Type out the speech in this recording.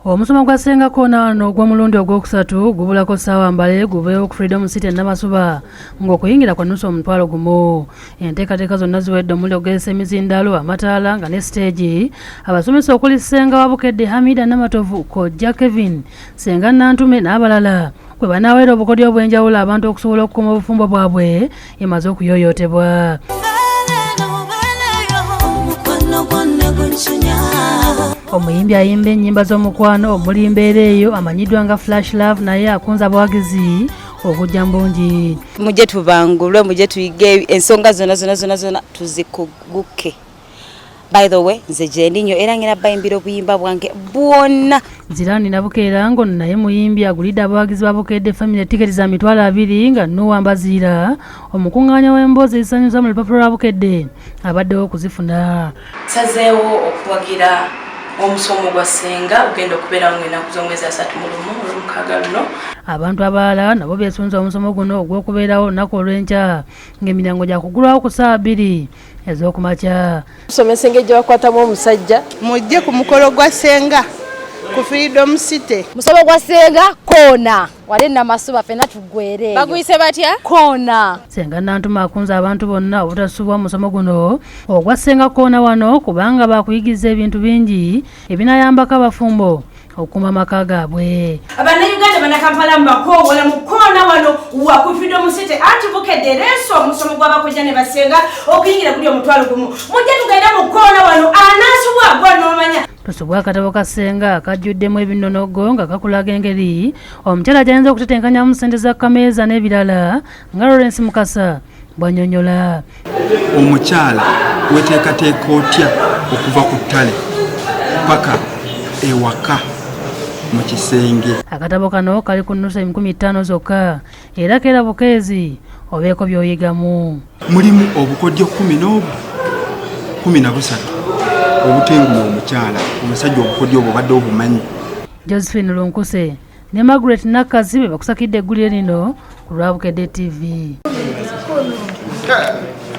Omusomo gwa Ssenga Koona wano ogw'omulundi ogwokusatu gubulako ssaawa mbale guveewo ku Freedom City e Namasuba ng'okuyingira kwa nusu omutwalo gumu. Enteekateeka zonna ziwedde omuli okugezesa emizindaalo, amataala nga ne siteegi. Abasomesa okuli Ssenga Wabukedde Hamida Namatovu, Kojja Kevin, Ssenga Nantume n'abalala kwe banaaweera obukodyo obw'enjawulo abantu okusobola okukuuma obufumbo bwabwe emaze okuyoyootebwa. Omuyimbi ayimba ennyimba z'omukwano omuli Mbeera Eyo amanyiddwa nga Flash Love naye akunza abawagizi okujja mbungi. Mujje tubangulwe, mujje tuyige ensonga zonna tuzikuguke. By the way, nze Jendinyo era ngina bayimbira obuyimba bwange bwonna. Zirani Nabukeera ngo naye muyimbi agulidde abawagizi ba Bukedde Family tiketi za $200 nga Nuwa Mbaziira omukungaanya w'emboozi ezisanyusa mu lupapula lwa Bukedde abaddewo okuzifuna. Sazeewo okuwagira omusomo gwa Ssenga ugenda okubeera mu ennaku z'omwezi 3 olw'omukaaga luno. Abantu abalala nabo beesunza omusomo guno ogw'okubeerawo olunaku olw'enkya ng'emiryango gya kugulwawo ku ssaawa 2 ez'okumakya. Tusomesa engeri gye bakwatamu omusajja. Mujje ku mukolo gwa Ssenga ku Freedom City. Musomo gwa Ssenga Koona wali Namasuba fena tugwere. Baguyise batya? Koona. Ssenga Nantuma akunza abantu bonna obutasubwa musomo guno ogwa Ssenga Koona wano kubanga bakuyigiza ebintu bingi ebinayambako abafumbo okukuuma amaka gaabwe. Abannayuganda bannakampala mbakoowola mu Koona wano wa ku Freedom City ati Bukedde leeso omusomo gw'abakojja ne Bassenga okuyingira kuli omutwalo gumu. Mujje tugende mu Koona wano anaasubwa gwa n'omanya. Tusubwa akatabo ka Ssenga akajjuddemu ebinnonogo nga kakulaga engeri omukyala gy'ayinza okutetenkanyamu ssente za kameeza n'ebirala nga Lawrence Mukasa bw'annyonnyola. Omukyala weteekateeka otya okuva ku ttale paka ewaka mu kisenge. Akatabo kano kali ku nnusu 50 zokka era keera bukeezi obeeko by'oyigamu. Mulimu obukodyo 13 obutengula omukyala omusajja obukodyo obwo badde obumanyi. Josephine Lunkuse ne Margaret Nakazi be bakusakidde eggulire lino ku lwa Bukedde TV.